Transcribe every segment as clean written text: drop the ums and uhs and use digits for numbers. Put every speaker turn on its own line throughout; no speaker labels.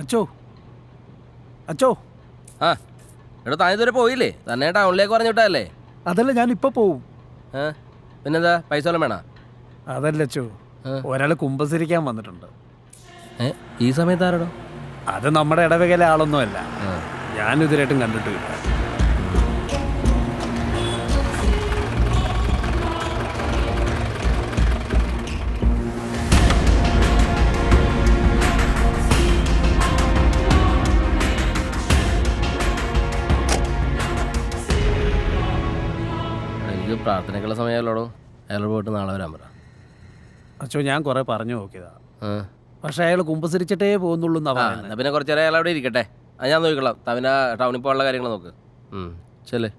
അച്ചോ അച്ചോ.
ആ എടാ താൻ ഇതുവരെ പോയില്ലേ? തന്നെ ടൗണിലേക്ക് പറഞ്ഞു വിട്ടതല്ലേ?
അതല്ല, ഞാൻ ഇപ്പൊ പോവും.
പിന്നെന്താ, പൈസ വല്ലതും വേണോ?
അതല്ല അച്ചോ, ഒരാൾ കുമ്പസരിക്കാൻ വന്നിട്ടുണ്ട്.
ഈ സമയത്ത് ആരടോ?
അത് നമ്മുടെ ഇടവകയിലെ ആളൊന്നുമല്ല, ഞാൻ ഇതിലായിട്ടും കണ്ടിട്ടില്ല.
എനിക്ക് പ്രാർത്ഥനയ്ക്കുള്ള സമയമല്ലോടോ. അയാൾ പോയിട്ട് നാളെ വരാൻ പറ.
അച്ചോ, ഞാൻ കുറെ പറഞ്ഞു നോക്കിയതാ, പക്ഷെ അയാൾ കുമ്പസരിച്ചിട്ടേ പോകുന്നുള്ളൂ.
എന്നാ പിന്നെ കുറച്ച് നേരം അയാൾ അവിടെ ഇരിക്കട്ടെ, അത് ഞാൻ നോക്കിക്കൊള്ളാം. തവന ടൗണിൽ പോകാനുള്ള കാര്യങ്ങൾ നോക്ക്. ചെല്ലേ.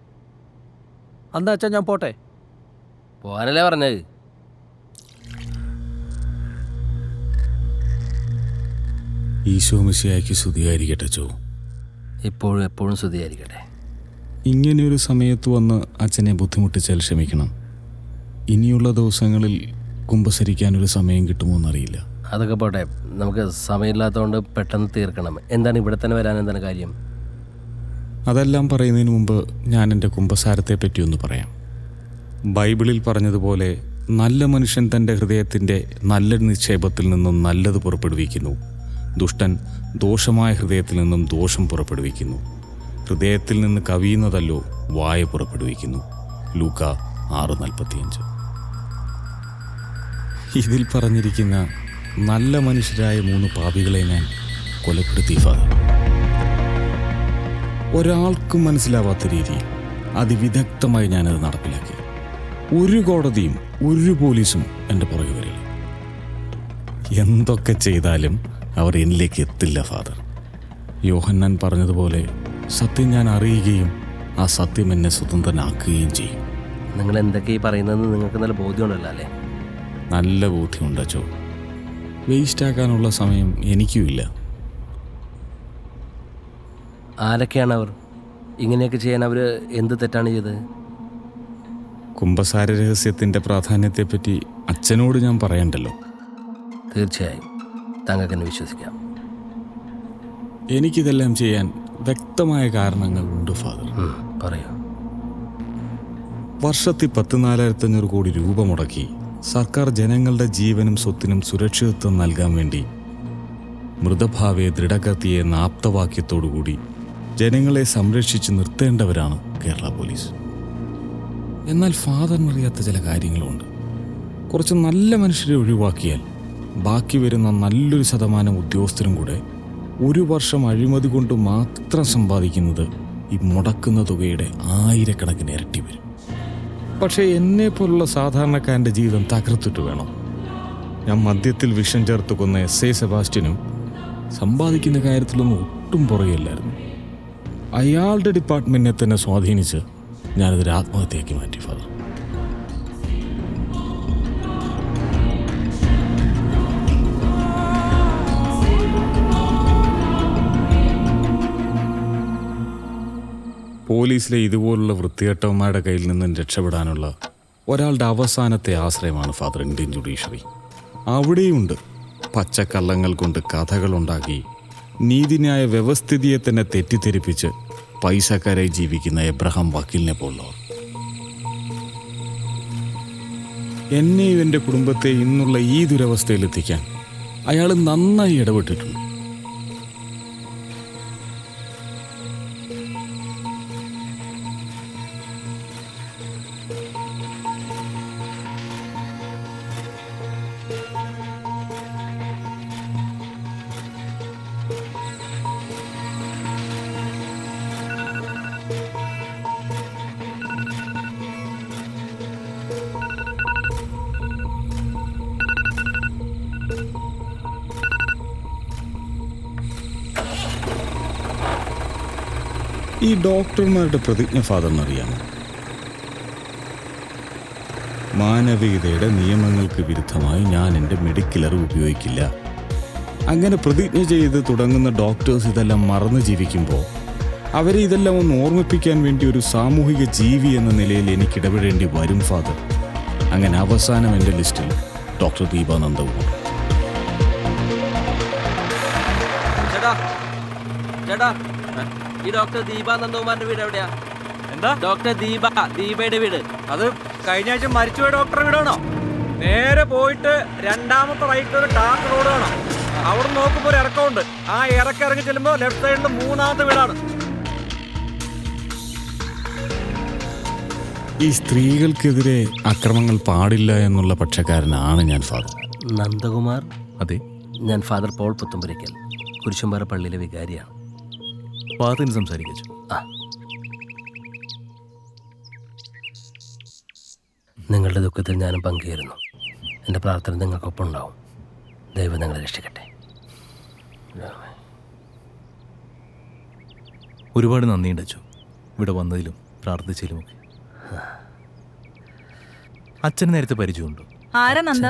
എന്താ അച്ഛാ, ഞാൻ പോട്ടെ?
പോകാനല്ലേ പറഞ്ഞത്?
ഈശോ മിശിഹായ്ക്ക് സ്തുതിയായിരിക്കട്ടെ ചോ.
ഇപ്പോഴും എപ്പോഴും സ്തുതിയായിരിക്കട്ടെ.
ഇങ്ങനെയൊരു സമയത്ത് വന്ന് അച്ഛനെ ബുദ്ധിമുട്ടിച്ചാൽ ക്ഷമിക്കണം. ഇനിയുള്ള ദിവസങ്ങളിൽ കുമ്പസരിക്കാനൊരു സമയം കിട്ടുമോ എന്നറിയില്ല.
അതൊക്കെ പോട്ടെ, നമുക്ക് സമയമില്ലാത്തതുകൊണ്ട് പെട്ടെന്ന് തീർക്കണം. എന്താണ് ഇവിടെ തന്നെ വരാൻ എന്താണ് കാര്യം?
അതെല്ലാം പറയുന്നതിന് മുമ്പ് ഞാൻ എൻ്റെ കുമ്പസാരത്തെ പറ്റി ഒന്ന് പറയാം. ബൈബിളിൽ പറഞ്ഞതുപോലെ നല്ല മനുഷ്യൻ തൻ്റെ ഹൃദയത്തിൻ്റെ നല്ല നിക്ഷേപത്തിൽ നിന്നും നല്ലത് പുറപ്പെടുവിക്കുന്നു, ദുഷ്ടൻ ദോഷമായ ഹൃദയത്തിൽ നിന്നും ദോഷം പുറപ്പെടുവിക്കുന്നു. ഹൃദയത്തിൽ നിന്ന് കവിയുന്നതല്ലോ വായ പുറപ്പെടുവിക്കുന്നു. ലൂക്ക 6:45. ഇതിൽ പറഞ്ഞിരിക്കുന്ന നല്ല മനുഷ്യരായ 3 പാപികളെ ഞാൻ കൊലപ്പെടുത്തി ഫാദർ. ഒരാൾക്കും മനസ്സിലാവാത്ത രീതിയിൽ അതിവിദഗ്ധമായി ഞാനത് നടപ്പിലാക്കി. ഒരു കോടതിയും ഒരു പോലീസും എൻ്റെ പുറകെ വരില്ല. എന്തൊക്കെ ചെയ്താലും അവർ എന്നിലേക്ക് എത്തില്ല ഫാദർ. യോഹന്നാൻ പറഞ്ഞതുപോലെ സത്യം ഞാൻ അറിയുകയും ആ സത്യം എന്നെ സ്വതന്ത്രനാക്കുകയും ചെയ്യും.
നിങ്ങൾ എന്തൊക്കെ ഈ പറയുന്നതെന്ന് നിങ്ങൾക്ക് നല്ല ബോധ്യമുണ്ടല്ലോ അല്ലേ?
നല്ല ബോധ്യമുണ്ട് അച്ചോ. വേസ്റ്റാക്കാനുള്ള സമയം എനിക്കുമില്ല.
ആരൊക്കെയാണ് അവർ? ഇങ്ങനെയൊക്കെ ചെയ്യാൻ അവർ എന്ത് തെറ്റാണ് ചെയ്തത്?
കുമ്പസാര രഹസ്യത്തിൻ്റെ പ്രാധാന്യത്തെപ്പറ്റി അച്ഛനോട് ഞാൻ പറയണ്ടല്ലോ.
തീർച്ചയായും താങ്കൾക്ക് എന്നെ വിശ്വസിക്കാം.
എനിക്കിതെല്ലാം ചെയ്യാൻ വ്യക്തമായ കാരണങ്ങൾ ഉണ്ട് ഫാദർ.
പറയൂ.
വർഷത്തിൽ 14,500 കോടി രൂപ മുടക്കി സർക്കാർ ജനങ്ങളുടെ ജീവനും സ്വത്തിനും സുരക്ഷിതത്വം നൽകാൻ വേണ്ടി മൃതഭാവയെ ദൃഢഗതിയെ ആപ്തവാക്യത്തോടുകൂടി ജനങ്ങളെ സംരക്ഷിച്ച് നിർത്തേണ്ടവരാണ് കേരള പോലീസ്. എന്നാൽ ഫാദറിനറിയാത്ത ചില കാര്യങ്ങളുണ്ട്. കുറച്ച് നല്ല മനുഷ്യരെ ഒഴിവാക്കിയാൽ ബാക്കി വരുന്ന നല്ലൊരു ശതമാനം ഉദ്യോഗസ്ഥരും കൂടെ 1 വർഷം അഴിമതി കൊണ്ട് മാത്രം സമ്പാദിക്കുന്നത് ഈ മുടക്കുന്ന തുകയുടെ 1000 ഇരട്ടി വരും. പക്ഷേ എന്നെപ്പോലുള്ള സാധാരണക്കാരൻ്റെ ജീവിതം തകർത്തിട്ട് വേണം. ഞാൻ മദ്യത്തിൽ വിഷം ചേർത്ത് കൊന്ന SA സെബാസ്റ്റ്യനും സമ്പാദിക്കുന്ന കാര്യത്തിലൊന്നും ഒട്ടും പുറകില്ലായിരുന്നു. അയാളുടെ ഡിപ്പാർട്ട്മെൻറ്റിനെ തന്നെ സ്വാധീനിച്ച് ഞാനതൊരു ആത്മഹത്യയാക്കി മാറ്റി ഫാദർ. പോലീസിലെ ഇതുപോലുള്ള വൃത്തികെട്ടവന്മാരുടെ കയ്യിൽ നിന്നും രക്ഷപ്പെടാനുള്ള ഒരാളുടെ അവസാനത്തെ ആശ്രയമാണ് ഫാദർ ഇന്ത്യൻ ജുഡീഷ്യറി. അവിടെയുണ്ട് പച്ചക്കള്ളങ്ങൾ കൊണ്ട് കഥകളുണ്ടാക്കി നീതിന്യായ വ്യവസ്ഥിതിയെ തന്നെ തെറ്റിദ്ധരിപ്പിച്ച് പൈസക്കാരായി ജീവിക്കുന്ന എബ്രഹാം വക്കീലിനെ പോലുള്ളവർ. എന്നെയും എൻ്റെ കുടുംബത്തെ ഇന്നുള്ള ഈ ദുരവസ്ഥയിലെത്തിക്കാൻ അയാൾ നന്നായി ഇടപെട്ടിട്ടുണ്ട്. ഈ ഡോക്ടർമാരുടെ പ്രതിജ്ഞ ഫാദറിനറിയാമോ? മാനവികതയുടെ നിയമങ്ങൾക്ക് വിരുദ്ധമായി ഞാൻ എൻ്റെ മെഡിക്കൽ അറിവ് ഉപയോഗിക്കില്ല. അങ്ങനെ പ്രതിജ്ഞ ചെയ്ത് തുടങ്ങുന്ന ഡോക്ടേഴ്സ് ഇതെല്ലാം മറന്നു ജീവിക്കുമ്പോൾ അവരെ ഇതെല്ലാം ഒന്ന് ഓർമ്മിപ്പിക്കാൻ വേണ്ടി ഒരു സാമൂഹിക ജീവി എന്ന നിലയിൽ എനിക്ക് ഇടപെടേണ്ടി വരും ഫാദർ. അങ്ങനെ അവസാനം എൻ്റെ ലിസ്റ്റിൽ ഡോക്ടർ ദീപാനന്ദവും.
ചേട്ടാ, ഈ ഡോക്ടർ ദീപ നന്ദകുമാറിന്റെ വീട് എവിടെയാ?
എന്താ?
ഡോക്ടർ ദീപയുടെ വീട്.
അത് കഴിഞ്ഞ ആഴ്ച മരിച്ചുപോയ ഡോക്ടറെ വീടാണോ? നേരെ പോയിട്ട് രണ്ടാമത്തെ റൈറ്റ് ഒരു ടാർക്ക് റോഡ് കാണാം. അവിടെ നോക്കുമ്പോൾ ഒരു ഇറക്കമുണ്ട്. ആ ഇറങ്ങി ചെല്ലുമ്പോൾ ലെഫ്റ്റ് സൈഡിൽ മൂന്നാമത്തെ വീടാണ്.
ഈ സ്ത്രീകൾക്കെതിരെ അക്രമങ്ങൾ പാടില്ല എന്നുള്ള പക്ഷക്കാരനാണ് ഞാൻ ഫാദർ.
നന്ദകുമാർ?
അതെ,
ഞാൻ ഫാദർ പോൾ പുത്തുമ്പുരയ്ക്കൽ, കുരിശുംപാറ പള്ളിയിലെ വികാരിയാണ്.
ഫാദറിന് സംസാരിക്കച്ചു.
ആ, നിങ്ങളുടെ ദുഃഖത്തിൽ ഞാനും പങ്കുചേരുന്നു. എൻ്റെ പ്രാർത്ഥന നിങ്ങൾക്കൊപ്പം ഉണ്ടാവും. ദൈവം നിങ്ങളെ രക്ഷിക്കട്ടെ.
ഒരുപാട് നന്ദിയുണ്ട് അച്ചു, ഇവിടെ വന്നതിലും പ്രാർത്ഥിച്ചതിലുമൊക്കെ. അച്ഛന് നേരത്തെ പരിചയമുണ്ടോ?
ആരാ നന്ദ?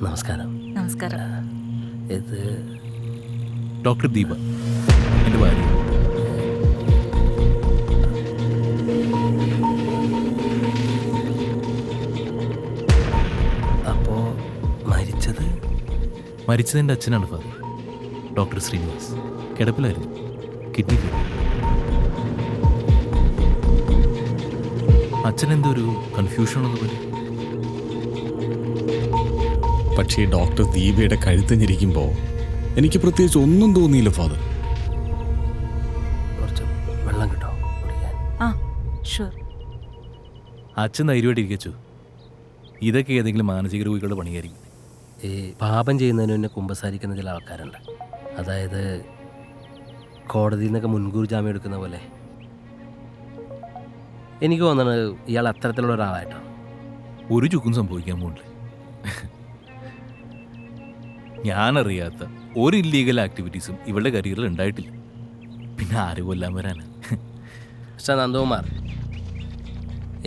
നമസ്കാരം.
നമസ്കാരം.
ഇത്
ഡോക്ടർ ദീപ, എൻ്റെ ഭാര്യ.
അപ്പോ
മരിച്ചതിൻ്റെ അച്ഛനാണ് ഫാദർ, ഡോക്ടർ ശ്രീനിവാസ്. കിടപ്പിലായിരുന്നു, കിഡ്നി ഫെയിലിയർ. അച്ഛൻ എന്തോ ഒരു കൺഫ്യൂഷൻ ഉള്ളത് പോലെ.
പക്ഷേ ഡോക്ടർ ദീപയുടെ കഴുത്തഞ്ഞിരിക്കുമ്പോൾ എനിക്ക് പ്രത്യേകിച്ച് ഒന്നും തോന്നിയില്ല ഫാദർ.
കുറച്ച് വെള്ളം കിട്ടോ കുടിക്കാൻ?
ആ, ഷുവർ.
അച്ഛൻ ധൈര്യമായിട്ട് ഇരിക്കച്ചു. ഇതൊക്കെ ഏതെങ്കിലും മാനസിക രോഗികളുടെ പണിയായിരിക്കും.
ഈ പാപം ചെയ്യുന്നതിന് മുന്നേ കുമ്പസാരിക്കുന്ന ചില ആൾക്കാരുണ്ട്. അതായത് കോടതിയിൽ നിന്നൊക്കെ മുൻകൂർ ജാമ്യം എടുക്കുന്ന പോലെ. എനിക്ക് തോന്നുന്നത് ഇയാൾ അത്തരത്തിലുള്ള ഒരാളായിട്ടാണ്.
ഒരു ചുക്കും സംഭവിക്കാൻ പോകില്ല. ഞാനറിയാത്ത ഒരു ഇല്ലീഗൽ ആക്ടിവിറ്റീസും ഇവളുടെ കരിയറിൽ ഉണ്ടായിട്ടില്ല. പിന്നെ ആര് കൊല്ലാൻ വരാനാ?
പക്ഷേ നന്ദകുമാർ,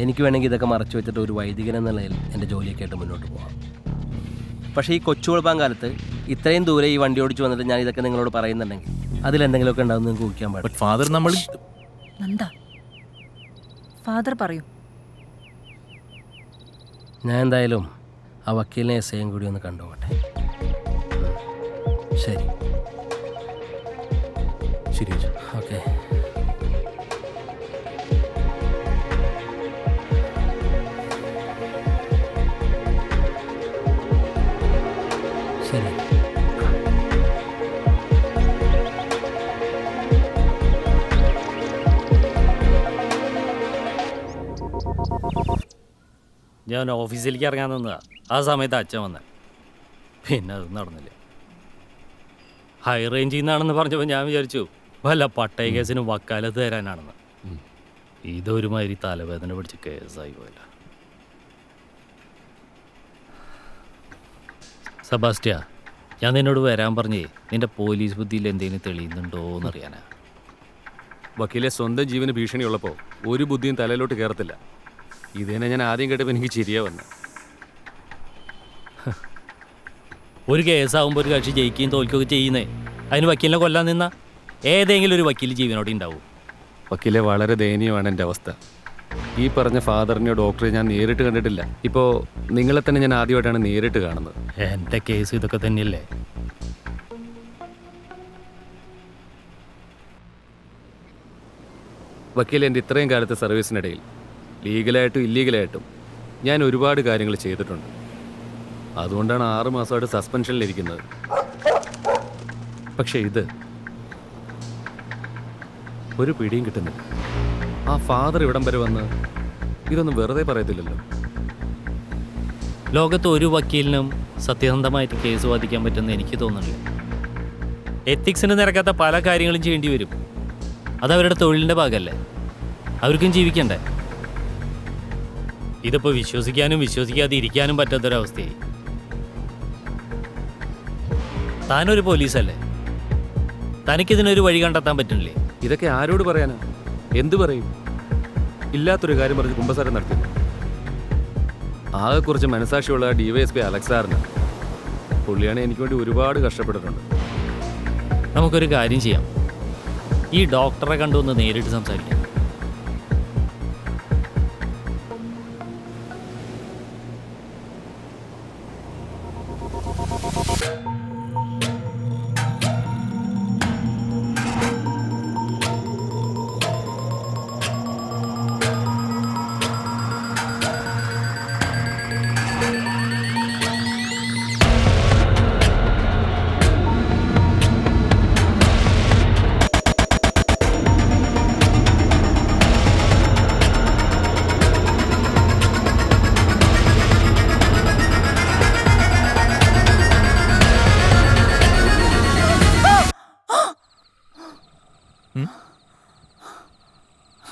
എനിക്ക് വേണമെങ്കിൽ ഇതൊക്കെ മറച്ചു വെച്ചിട്ട് ഒരു വൈദികൻ എന്ന നിലയിൽ എൻ്റെ ജോലിയൊക്കെ ആയിട്ട് മുന്നോട്ട് പോകാം. പക്ഷേ ഈ കൊച്ചു കുഴപ്പം കാലത്ത് ഇത്രയും ദൂരെ ഈ വണ്ടി ഓടിച്ച് വന്നിട്ട് ഞാൻ ഇതൊക്കെ നിങ്ങളോട് പറയുന്നുണ്ടെങ്കിൽ അതിലെന്തെങ്കിലുമൊക്കെ ഉണ്ടാവും നിങ്ങൾക്ക് ഊഹിക്കാൻ പാടില്ല.
ബട്ട് ഫാദർ, നമ്മൾ
നന്ദ, ഫാദർ പറയൂ.
ഞാൻ എന്തായാലും ആ വക്കീലിനെ എസ് കൂടി ഒന്ന് കണ്ടുപോട്ടെ. ശരി.
ശരി അച്ഛൻ.
ഓക്കെ. ശരി.
ഞാൻ ഓഫീസിലേക്ക് ഇറങ്ങാൻ നിന്നതാ. ആ സമയത്ത് അച്ഛൻ വന്നത്. പിന്നെ അത് നടന്നില്ല. ഹൈ റേഞ്ചിൽ നിന്നാണെന്ന് പറഞ്ഞപ്പോൾ ഞാൻ വിചാരിച്ചു വല്ല പട്ടയ കേസിന് വക്കാലത്ത് തരാനാണെന്ന്. ഇതൊരുമാതിരി തലവേദന പിടിച്ച് കേസായി പോയില്ല. സെബാസ്റ്റ്യ, ഞാൻ നിന്നോട് വരാൻ പറഞ്ഞേ നിന്റെ പോലീസ് ബുദ്ധിയിൽ എന്തെങ്കിലും തെളിയുന്നുണ്ടോ എന്നറിയാനാ.
വക്കീലെ, സ്വന്തം ജീവന് ഭീഷണിയുള്ളപ്പോൾ ഒരു ബുദ്ധിയും തലയിലോട്ട് കയറത്തില്ല. ഇതേനെ ഞാൻ ആദ്യം കേട്ടപ്പോൾ എനിക്ക് ചിരിയാ വന്നെ.
ഒരു കേസാകുമ്പോൾ ഒരു കക്ഷി ജയിക്കുകയും തോൽക്കുകയൊക്കെ ചെയ്യുന്നേ. അതിന് വക്കീലിനെ കൊല്ലാൻ നിന്ന ഏതെങ്കിലും ഒരു വക്കീൽ ജീവനോടെ ഉണ്ടാവും.
വക്കീലെ, വളരെ ദയനീയമാണ് എൻ്റെ അവസ്ഥ. ഈ പറഞ്ഞ ഫാദറിനെയോ ഡോക്ടറെ ഞാൻ നേരിട്ട് കണ്ടിട്ടില്ല. ഇപ്പോൾ നിങ്ങളെ തന്നെ ഞാൻ ആദ്യമായിട്ടാണ് നേരിട്ട് കാണുന്നത്.
എൻ്റെ കേസ് ഇതൊക്കെ തന്നെയല്ലേ.
വക്കീലെ, എൻ്റെ ഇത്രയും കാലത്തെ സർവീസിനിടയിൽ ലീഗലായിട്ടും ഇല്ലീഗലായിട്ടും ഞാൻ ഒരുപാട് കാര്യങ്ങൾ ചെയ്തിട്ടുണ്ട്. അതുകൊണ്ടാണ് 6 മാസമായിട്ട് സസ്പെൻഷനിലിരിക്കുന്നത്. പക്ഷേ ഇത് ഒരു പിടിയും കിട്ടുന്നില്ല. ആ ഫാദർ ഇവിടം വരെ വന്ന് ഇതൊന്നും വെറുതെ പറയത്തില്ലല്ലോ.
ലോകത്ത് ഒരു വക്കീലിനും സത്യസന്ധമായിട്ട് കേസ് വാദിക്കാൻ പറ്റുമെന്ന് എനിക്ക് തോന്നുന്നില്ല. എത്തിക്സിന് നിരക്കാത്ത പല കാര്യങ്ങളും ചെയ്യേണ്ടി വരും. അതവരുടെ തൊഴിലിൻ്റെ ഭാഗമല്ലേ. അവർക്കും ജീവിക്കണ്ടേ. ഇതിപ്പോൾ വിശ്വസിക്കാനും വിശ്വസിക്കാതെ ഇരിക്കാനും പറ്റാത്തൊരവസ്ഥയായി. താനൊരു പോലീസല്ലേ, തനിക്കിതിനൊരു വഴി കണ്ടെത്താൻ പറ്റുന്നില്ലേ?
ഇതൊക്കെ ആരോട് പറയാനാ? എന്തു പറയും? ഇല്ലാത്തൊരു കാര്യം പറഞ്ഞ് കുമ്പസാരം നടത്തി. ആകെ കുറച്ച് മനസാക്ഷിയുള്ള DYSP അലക്സാറിന്. പുള്ളിയാണ് എനിക്ക് വേണ്ടി ഒരുപാട് കഷ്ടപ്പെട്ടിട്ടുണ്ട്.
നമുക്കൊരു കാര്യം ചെയ്യാം. ഈ ഡോക്ടറെ കണ്ടുവന്ന് നേരിട്ട് സംസാരിക്കാം.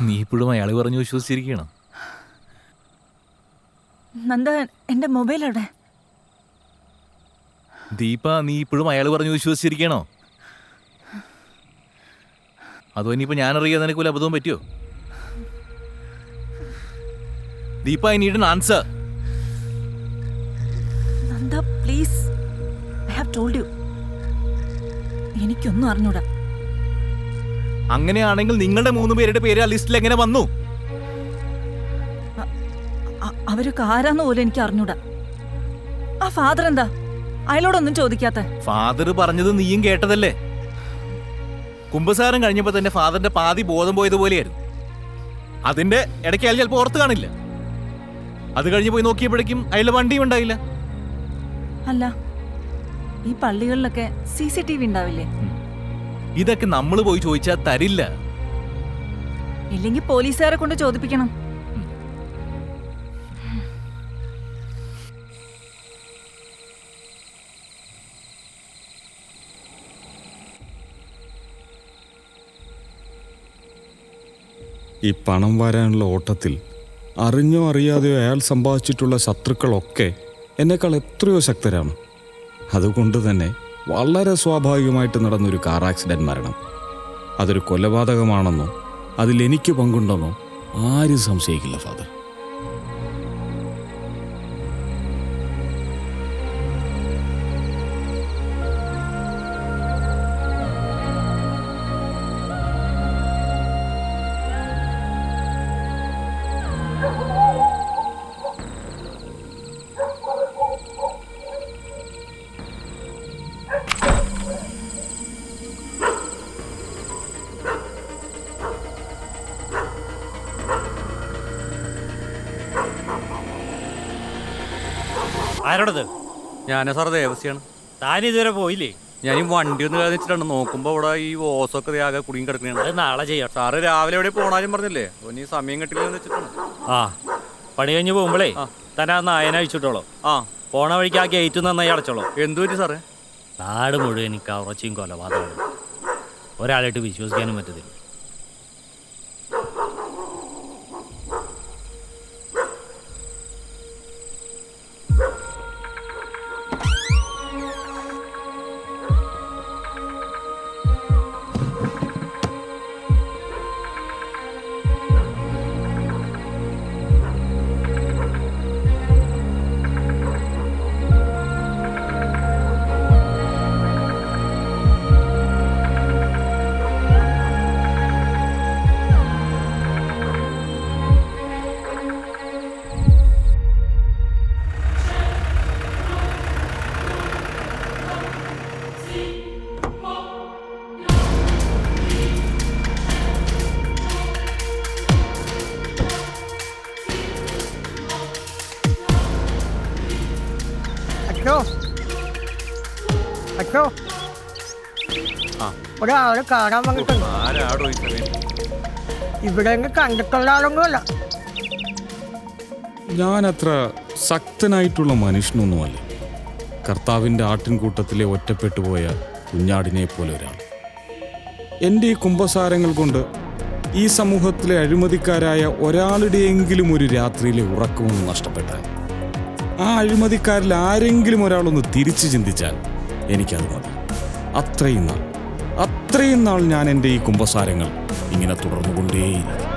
നീ ഇപ്പോഴും അയാൾ പറഞ്ഞു വിശ്വസിച്ചിരിക്കണം.
നന്ദ, എൻ്റെ മൊബൈൽ എവിടെ?
ദീപ, നീ ഇപ്പോഴും അയാൾ പറഞ്ഞു വിശ്വസിച്ചിരിക്കണോ? അതോ ഇനിയിപ്പോൾ ഞാനറിയാതെ നിനക്ക് വല്ല അബദ്ധവും പറ്റിയോ? Deepa, I need an answer.
Nanda please, I have told you. എനിക്കൊന്നും അറിഞ്ഞൂടാ.
അങ്ങനെയാണെങ്കിൽ നിങ്ങളുടെ 3 പേരുടെ പേര് ആ ലിസ്റ്റിൽ എങ്ങനെ വന്നു?
അവരൊക്കെ ആരാന്ന് പോലും എനിക്ക് അറിഞ്ഞൂടാ. ആ ഫാദർ എന്താ അയാളോടൊന്നും ചോദിക്കാത്ത?
ഫാദർ പറഞ്ഞത് നീയും കേട്ടതല്ലേ? കുമ്പസാരം കഴിഞ്ഞപ്പോൾ തന്നെ ഫാദറിന്റെ പാതി ബോധം പോയതുപോലെയായിരുന്നു. അതിന്റെ ഇടയ്ക്ക് അയാൾ ചിലപ്പോൾ ഓർത്ത് കാണില്ല. അത് കഴിഞ്ഞ് പോയി നോക്കിയപ്പോഴേക്കും അയാളുടെ വണ്ടിയും ഉണ്ടായില്ല.
അല്ല, ഈ പള്ളികളിലൊക്കെ CCTV ഉണ്ടാവില്ലേ?
ഇതൊക്കെ നമ്മൾ പോയി ചോദിച്ചാൽ തരില്ല.
ഇല്ലെങ്കിൽ പോലീസുകാരെ കൊണ്ട് ചോദിപ്പിക്കണം.
ഈ പണം വരാനുള്ള ഓട്ടത്തിൽ അറിഞ്ഞോ അറിയാതെയോ അയാൾ സമ്പാദിച്ചിട്ടുള്ള ശത്രുക്കളൊക്കെ എന്നെക്കാൾ എത്രയോ ശക്തരാണ്. അതുകൊണ്ട് തന്നെ വളരെ സ്വാഭാവികമായിട്ട് നടന്നൊരു കാർ ആക്സിഡൻറ്റ് മരണം അതൊരു കൊലപാതകമാണെന്നോ അതിലെനിക്ക് പങ്കുണ്ടെന്നോ ആരും സംശയിക്കില്ല ഫാദർ.
ആരോടത്?
ഞാനാ സാർ ദേവസ്യാണ്.
താൻ ഇതുവരെ പോയില്ലേ?
ഞാൻ ഈ വണ്ടി ഒന്ന് കാണിച്ചിട്ടുണ്ട്. നോക്കുമ്പോൾ ഇവിടെ ഈ ഓസൊക്കെ ആകെ കുടുങ്ങി കിടക്കുകയാണ്.
അത് നാളെ ചെയ്യാം.
സാറ് രാവിലെ എവിടെ പോണാലും പറഞ്ഞില്ലേ, ഇനി സമയം കിട്ടില്ലെന്ന് വെച്ചിട്ടുണ്ട്.
ആ, പണി കഴിഞ്ഞ് പോകുമ്പോഴേ തന്നെ ആ നായന അഴിച്ചിട്ടോളൂ.
ആ,
പോണ വഴിക്ക് ആ ഗേറ്റ് നന്നായി അടച്ചോളൂ.
എന്തു പറ്റി സാറേ?
നാട് മുഴുവൻ ഈ കവർച്ചയും കൊലപാതകമാണ്. ഒരാളായിട്ട് വിശ്വസിക്കാനും പറ്റത്തില്ല.
അച്ഛോ, ഒരാള് കാണാൻ വന്നിട്ടുണ്ട്.
ആരാടോ ഈ ചെറിയ?
ഇവിടെ കണ്ടിട്ടുള്ള ആളൊന്നുമല്ല.
ഞാനത്ര ശക്തനായിട്ടുള്ള മനുഷ്യനൊന്നുമല്ല. കർത്താവിൻ്റെ ആട്ടിൻകൂട്ടത്തിലെ ഒറ്റപ്പെട്ടു പോയ കുഞ്ഞാടിനെ പോലെ ഒരാൾ. എൻ്റെ ഈ കുമ്പസാരങ്ങൾ കൊണ്ട് ഈ സമൂഹത്തിലെ അഴിമതിക്കാരായ ഒരാളുടെയെങ്കിലും ഒരു രാത്രിയിലെ ഉറക്കമൊന്നും നഷ്ടപ്പെട്ടാൽ, ആ അഴിമതിക്കാരിൽ ആരെങ്കിലും ഒരാളൊന്ന് തിരിച്ചു ചിന്തിച്ചാൽ എനിക്കത് മതി. അത്രയും നാൾ ഞാൻ എൻ്റെ ഈ കുമ്പസാരങ്ങൾ ഇങ്ങനെ തുടർന്നുകൊണ്ടേയിരിക്കും.